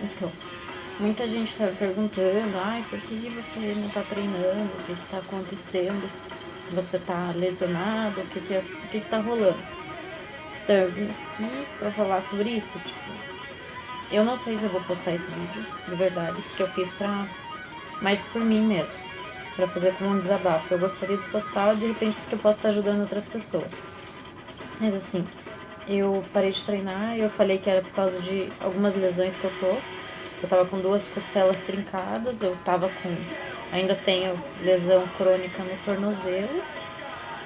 Então, muita gente estava perguntando, ai, por que você não tá treinando? O que que tá acontecendo? Você tá lesionado? O que que tá rolando? Então, eu vim aqui pra falar sobre isso, tipo, eu não sei se eu vou postar esse vídeo, de verdade, porque eu fiz mais por mim mesmo, pra fazer como um desabafo. Eu gostaria de postar, de repente, porque eu posso estar ajudando outras pessoas. Mas assim, eu parei de treinar, eu falei que era por causa de algumas lesões que eu tô. Eu tava com 2 costelas trincadas, ainda tenho lesão crônica no tornozelo,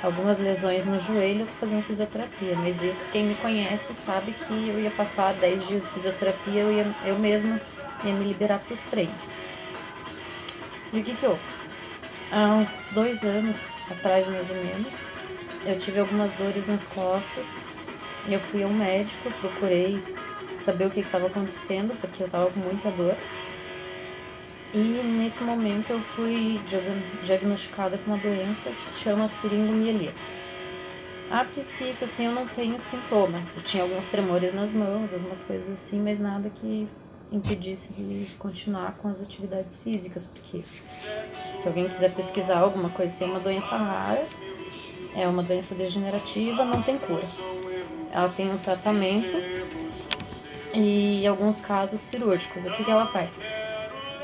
algumas lesões no joelho, eu tô fazendo fisioterapia, mas isso quem me conhece sabe que eu ia passar 10 dias de fisioterapia, eu mesma ia me liberar pros treinos. E o que que houve? Há uns 2 anos atrás, mais ou menos, eu tive algumas dores nas costas, eu fui ao médico, procurei saber o que estava acontecendo, porque eu tava com muita dor. E nesse momento eu fui diagnosticada com uma doença que se chama seringomielite. A princípio, assim, eu não tenho sintomas. Eu tinha alguns tremores nas mãos, algumas coisas assim, mas nada que impedisse de continuar com as atividades físicas, porque se alguém quiser pesquisar alguma coisa, assim, é uma doença rara, é uma doença degenerativa, não tem cura. Ela tem um tratamento e em alguns casos cirúrgicos. O que que ela faz?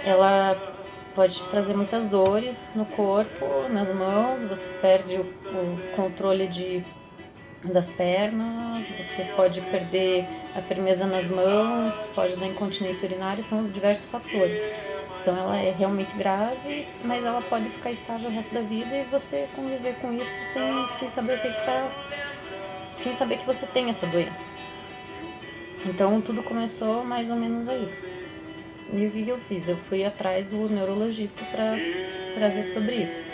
Ela pode trazer muitas dores no corpo, nas mãos, você perde o controle das pernas, você pode perder a firmeza nas mãos, pode dar incontinência urinária, são diversos fatores. Então ela é realmente grave, mas ela pode ficar estável o resto da vida e você conviver com isso sem saber sem saber que você tem essa doença. Então tudo começou mais ou menos aí. E o que eu fiz? Eu fui atrás do neurologista pra ver sobre isso.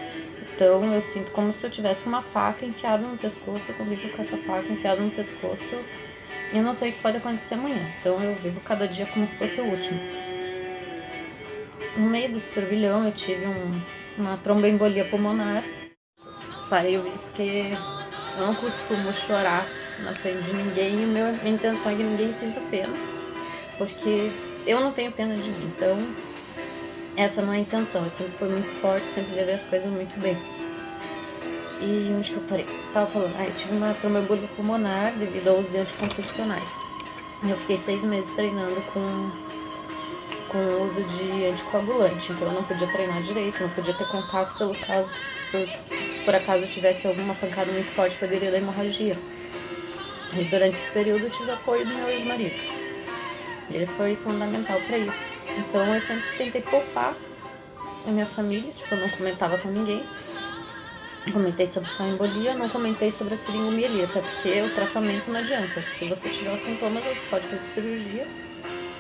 Então eu sinto como se eu tivesse uma faca enfiada no pescoço, eu convivo com essa faca enfiada no pescoço e eu não sei o que pode acontecer amanhã. Então eu vivo cada dia como se fosse o último. No meio desse turbilhão eu tive uma tromboembolia pulmonar. Parei o vídeo porque eu não costumo chorar na frente de ninguém e minha intenção é que ninguém sinta pena, porque eu não tenho pena de mim, então essa não é a intenção. Eu sempre fui muito forte, sempre levei as coisas muito bem. E onde que eu parei? Tava falando, eu tive uma tromboembolia pulmonar devido ao uso de anticoncepcionais. Eu fiquei 6 meses treinando com o uso de anticoagulante, então eu não podia treinar direito, não podia ter contato se por acaso eu tivesse alguma pancada muito forte, poderia dar hemorragia. E durante esse período eu tive apoio do meu ex-marido. Ele foi fundamental para isso. Então eu sempre tentei poupar a minha família, tipo, eu não comentava com ninguém. Comentei sobre sua embolia, não comentei sobre a seringomielite, até porque o tratamento não adianta. Se você tiver os sintomas, você pode fazer cirurgia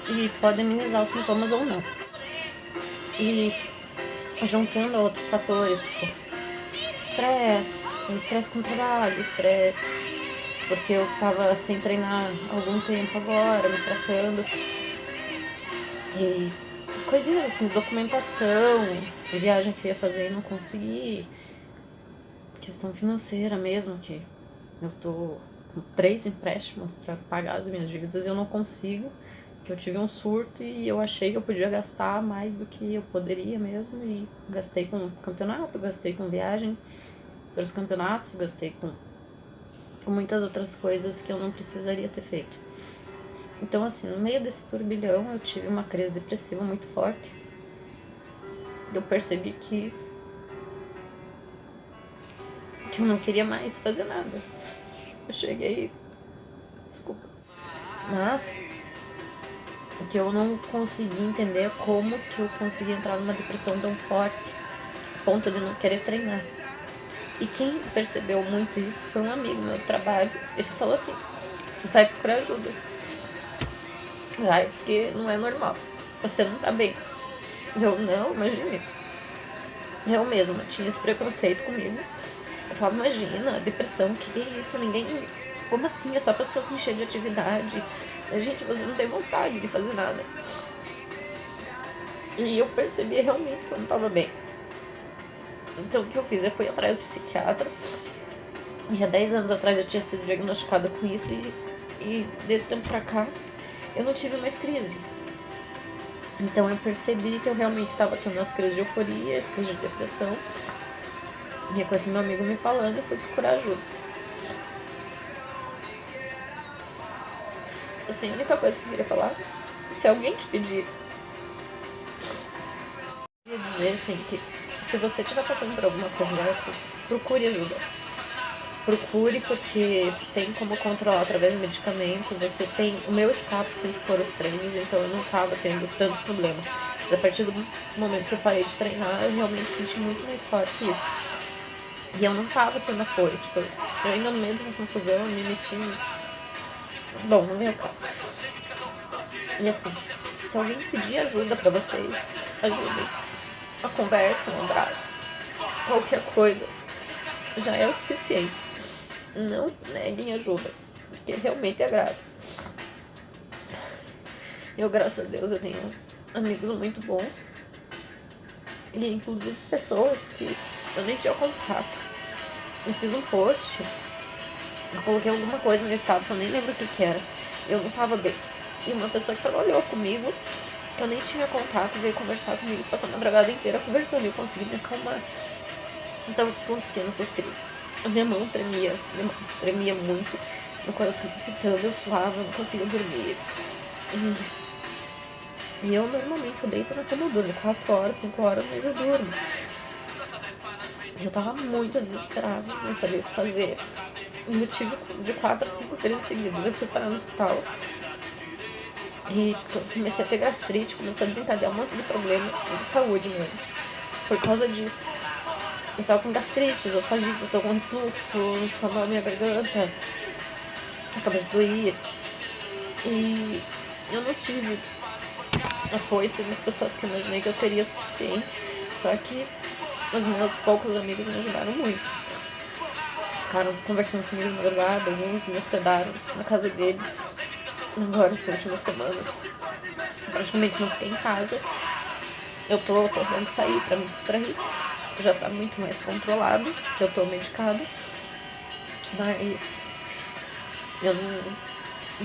e pode amenizar os sintomas ou não. E juntando a outros fatores, tipo, estresse com trabalho, estresse, porque eu tava sem treinar há algum tempo agora, me tratando. E coisinhas assim, documentação, viagem que eu ia fazer e não consegui. Questão financeira mesmo, que eu tô com 3 empréstimos para pagar as minhas dívidas e eu não consigo, que eu tive um surto e eu achei que eu podia gastar mais do que eu poderia mesmo, e gastei com campeonato, gastei com viagem pelos campeonatos, gastei com muitas outras coisas que eu não precisaria ter feito. Então assim, no meio desse turbilhão eu tive uma crise depressiva muito forte. Eu percebi que eu não queria mais fazer nada. Eu cheguei... Desculpa. Mas o que eu não consegui entender é como que eu consegui entrar numa depressão tão forte, a ponto de não querer treinar. E quem percebeu muito isso foi um amigo meu do trabalho. Ele falou assim, vai procurar ajuda. Vai, porque não é normal. Você não tá bem. Eu não, imagine. Eu mesma tinha esse preconceito comigo. Eu falava, imagina, depressão, que é isso? Ninguém... Como assim? É só a pessoa se encher de atividade. Gente, você não tem vontade de fazer nada. E eu percebi realmente que eu não tava bem. Então o que eu fiz? Eu fui atrás do psiquiatra. E há 10 anos atrás eu tinha sido diagnosticada com isso. E desse tempo pra cá, eu não tive mais crise. Então eu percebi que eu realmente estava tendo as crises de euforia, as crises de depressão. E com esse meu amigo me falando, eu fui procurar ajuda. Assim, a única coisa que eu queria falar, se alguém te pedir, eu queria dizer assim, que se você estiver passando por alguma coisa dessa, procure ajuda. Procure, porque tem como controlar através do medicamento. Você tem... O meu escape sempre foram os treinos, então eu não estava tendo tanto problema. Mas a partir do momento que eu parei de treinar, eu realmente senti muito mais forte que isso. E eu não estava tendo apoio. Tipo, eu ainda no meio dessa confusão, eu me meti em... Bom, não vem ao caso. E assim, se alguém pedir ajuda pra vocês, ajudem. Uma conversa, um abraço, qualquer coisa, já é o suficiente. Não neguem ajuda, porque realmente é grave. Eu, graças a Deus, eu tenho amigos muito bons. E inclusive pessoas que eu nem tinha contato. Eu fiz um post, eu coloquei alguma coisa no status, eu nem lembro o que era. Eu não tava bem. E uma pessoa que trabalhou comigo, que eu nem tinha contato, veio conversar comigo, passou a madrugada inteira conversando e eu consegui me acalmar. Então o que acontecia nessas crises? A minha mão tremia, tremia muito, meu coração palpitando, eu suava, eu não conseguia dormir. E eu normalmente eu deito na cama, eu durmo 4 horas, 5 horas, mas eu durmo. Eu tava muito desesperada, não sabia o que fazer. E eu tive de 4 a 5 crises seguidas, eu fui parar no hospital. E comecei a ter gastrite, começou a desencadear um monte de problema de saúde mesmo. Por causa disso. Eu tava com gastrite, esofagite, eu tava com refluxo, inflamava minha garganta, a cabeça doía. E eu não tive apoio das pessoas que eu imaginei que eu teria o suficiente. Só que os meus poucos amigos me ajudaram muito. Ficaram conversando comigo de madrugada, alguns me hospedaram na casa deles. Agora, essa última semana, praticamente não fiquei em casa. Eu tô tentando sair pra me distrair. Já tá muito mais controlado, que eu tô medicado. Mas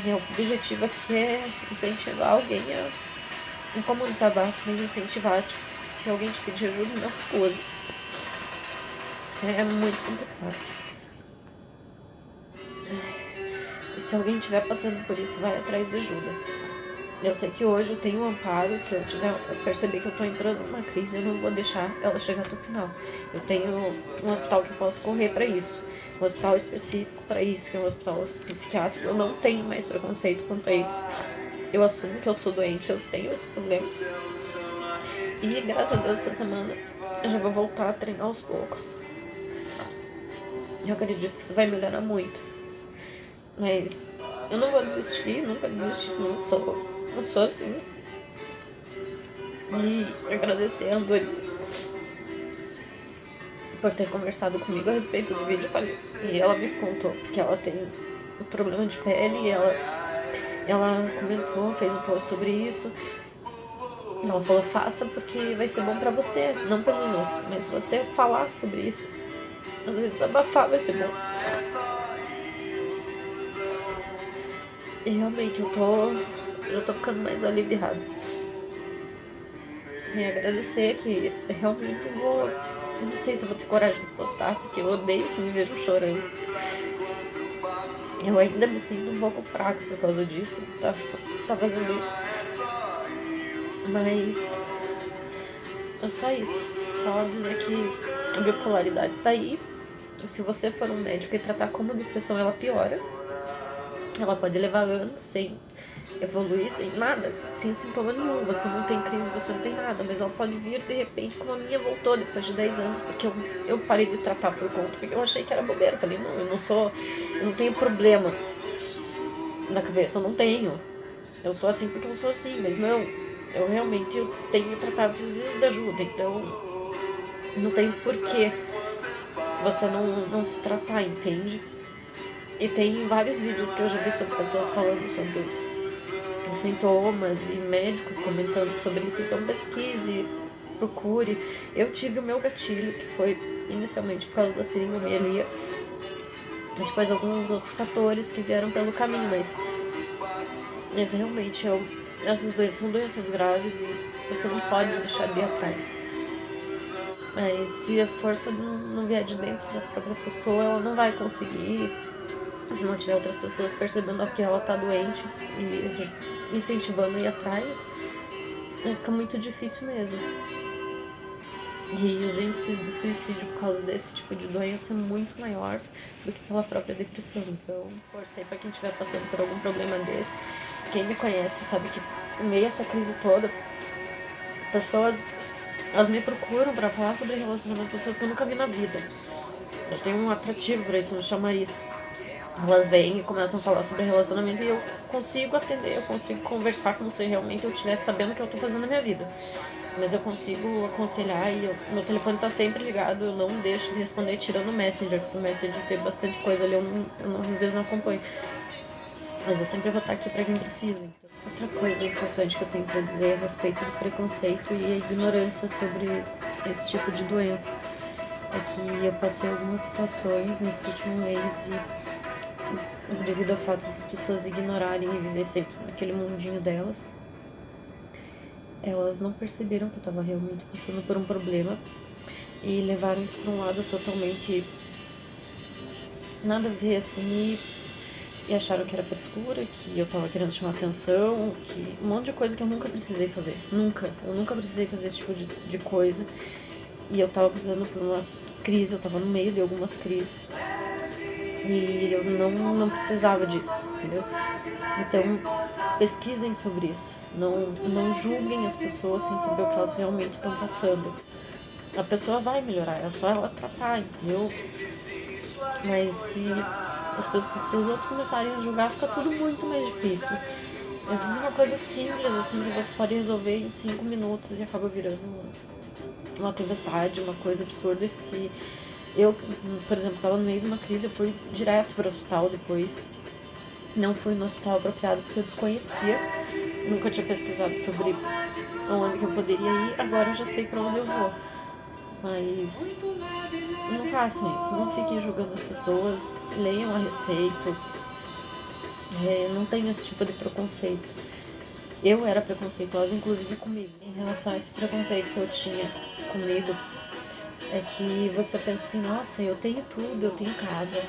meu objetivo aqui é incentivar alguém a como um desabafo, mas incentivar, tipo, se alguém te pedir ajuda, não recusa. É muito complicado. E se alguém estiver passando por isso, vai atrás de ajuda. Eu sei que hoje eu tenho um amparo, se eu perceber que eu tô entrando numa crise, eu não vou deixar ela chegar até o final. Eu tenho um hospital que eu posso correr pra isso, um hospital específico pra isso, que é um hospital psiquiátrico. Eu não tenho mais preconceito quanto a isso. Eu assumo que eu sou doente, eu tenho esse problema. E graças a Deus, essa semana eu já vou voltar a treinar aos poucos. Eu acredito que isso vai melhorar muito. Mas eu não vou desistir, nunca desisti, não sou assim. E agradecendo ele por ter conversado comigo a respeito do vídeo. E ela me contou que ela tem um problema de pele e ela comentou, fez um post sobre isso. Ela falou, faça porque vai ser bom pra você, não pelos outros. Mas se você falar sobre isso, às vezes abafar vai ser bom. E realmente eu tô ficando mais aliviada. E agradecer que realmente eu não sei se eu vou ter coragem de postar, porque eu odeio que me vejam chorando. Eu ainda me sinto um pouco fraca por causa disso, tá fazendo isso. Mas é só isso. Só dizer que a bipolaridade tá aí. E se você for um médico e tratar como depressão, ela piora. Ela pode levar anos sem evoluir, sem nada, sem sintoma nenhum. Você não tem crise, você não tem nada. Mas ela pode vir de repente, como a minha voltou depois de 10 anos, porque eu parei de tratar por conta, porque eu achei que era bobeira. Eu falei, não, eu não tenho problemas na cabeça, eu não tenho. Eu sou assim porque eu sou assim, mas não. Eu realmente tenho tratado, preciso de ajuda, então não tem porquê você não se tratar, entende? E tem vários vídeos que eu já vi sobre pessoas falando sobre os sintomas e médicos comentando sobre isso, então pesquise, procure. Eu tive o meu gatilho, que foi inicialmente por causa da seringomiyelia, e depois alguns outros fatores que vieram pelo caminho, mas Mas realmente, essas doenças são doenças graves e você não pode deixar de ir atrás. Mas se a força não vier de dentro da própria pessoa, ela não vai conseguir. Se não tiver outras pessoas percebendo que ela tá doente e incentivando a ir atrás, fica muito difícil mesmo. E os índices de suicídio por causa desse tipo de doença é muito maior do que pela própria depressão. Então, força aí pra quem estiver passando por algum problema desse. Quem me conhece sabe que, no meio dessa crise toda, pessoas, elas me procuram pra falar sobre relacionamento, pessoas que eu nunca vi na vida. Eu tenho um atrativo pra isso no chamariz. Elas vêm e começam a falar sobre relacionamento e eu consigo atender, eu consigo conversar como se realmente eu estivesse sabendo o que eu tô fazendo na minha vida. Mas eu consigo aconselhar e meu telefone tá sempre ligado, eu não deixo de responder tirando o Messenger, porque o Messenger tem bastante coisa ali, às vezes não acompanho. Mas eu sempre vou estar aqui pra quem precisa. Então. Outra coisa importante que eu tenho pra dizer a respeito do preconceito e a ignorância sobre esse tipo de doença é que eu passei algumas situações nesse último mês e devido ao fato das pessoas ignorarem e viver sempre naquele mundinho delas, elas não perceberam que eu estava realmente passando por um problema e levaram isso para um lado totalmente nada a ver, assim, e acharam que era frescura, que eu tava querendo chamar atenção, que um monte de coisa que eu nunca precisei fazer. Eu nunca precisei fazer esse tipo de coisa. E eu tava passando por uma crise, eu tava no meio de algumas crises. E eu não precisava disso, entendeu? Então, pesquisem sobre isso. Não julguem as pessoas sem saber o que elas realmente estão passando. A pessoa vai melhorar, é só ela tratar, entendeu? Mas se os outros começarem a julgar, fica tudo muito mais difícil. Às vezes uma coisa simples, assim, que você pode resolver em 5 minutos e acaba virando uma tempestade, uma coisa absurda. Se eu, por exemplo, estava no meio de uma crise, eu fui direto para o hospital depois. Não fui no hospital apropriado porque eu desconhecia. Nunca tinha pesquisado sobre onde que eu poderia ir. Agora eu já sei para onde eu vou. Mas não façam isso. Não fiquem julgando as pessoas. Leiam a respeito. Não tenham esse tipo de preconceito. Eu era preconceituosa, inclusive comigo. Em relação a esse preconceito que eu tinha comigo, é que você pensa assim, nossa, eu tenho tudo, eu tenho casa,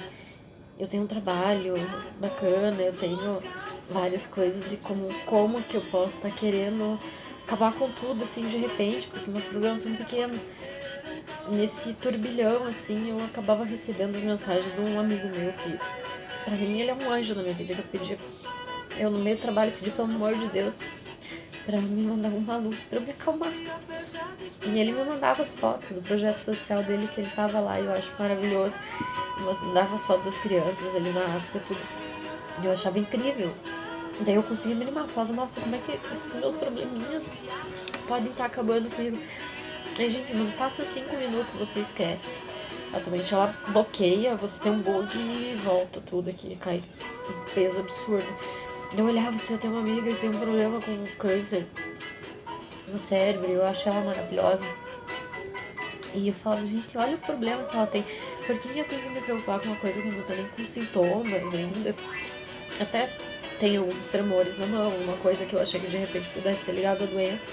eu tenho um trabalho bacana, eu tenho várias coisas e como que eu posso estar querendo acabar com tudo, assim, de repente, porque meus problemas são pequenos. Nesse turbilhão, assim, eu acabava recebendo as mensagens de um amigo meu que, pra mim, ele é um anjo na minha vida, que eu no meio do trabalho pedi pelo amor de Deus pra me mandar uma luz pra eu me acalmar. E ele me mandava as fotos do projeto social dele, que ele tava lá, e eu acho maravilhoso. Me mandava as fotos das crianças ali na África, tudo. E eu achava incrível. Daí eu conseguia me animar, falava, nossa, como é que esses meus probleminhas podem estar acabando comigo? Aí, gente, não passa 5 minutos, você esquece. Atualmente ela bloqueia, você tem um bug e volta tudo aqui, cai um peso absurdo. Eu olhava assim, eu tenho uma amiga que tem um problema com câncer no cérebro, eu acho ela maravilhosa. E eu falo, gente, olha o problema que ela tem. Por que eu tenho que me preocupar com uma coisa que eu não tô nem com sintomas ainda? Até tenho alguns tremores na mão, uma coisa que eu achei que de repente pudesse ser ligada à doença.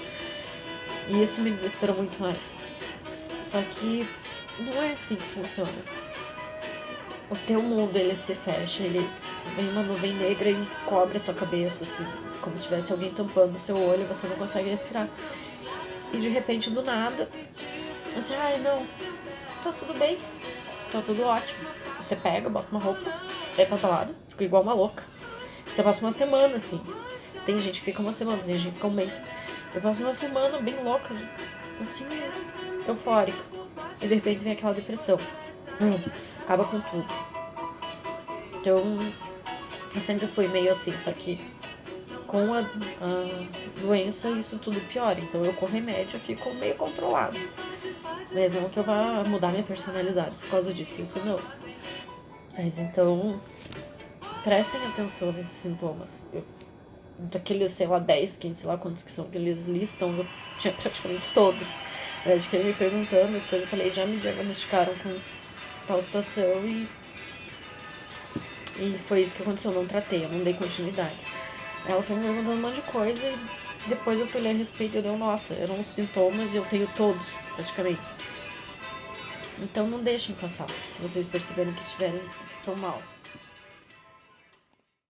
E isso me desesperou muito mais. Só que não é assim que funciona. O teu mundo, ele se fecha, ele vem uma nuvem negra e cobre a tua cabeça, assim, como se tivesse alguém tampando o seu olho, você não consegue respirar. E de repente, do nada, você, ai, não, tá tudo bem, tá tudo ótimo. Você pega, bota uma roupa, vai pra balada, fica igual uma louca. Você passa uma semana, assim. Tem gente que fica uma semana, tem gente que fica um mês. Eu passo uma semana bem louca, assim, eufórica. E de repente vem aquela depressão. Acaba com tudo. Então, eu sempre fui meio assim, só que com a doença isso tudo piora. Então eu com remédio fico meio controlado. Mas não que eu vá mudar minha personalidade por causa disso, isso não. Mas então, prestem atenção nesses sintomas. Daqueles, sei lá, 10, 15, sei lá quantos que são que eles listam, eu tinha praticamente todos. Acho que ele me perguntando as coisas, eu falei, já me diagnosticaram com tal situação e foi isso que aconteceu, eu não tratei, eu não dei continuidade. Ela foi me perguntando um monte de coisa e depois eu fui ler a respeito e eu dei, nossa, eram os sintomas e eu tenho todos, praticamente. Então não deixem passar, se vocês perceberem que estão mal.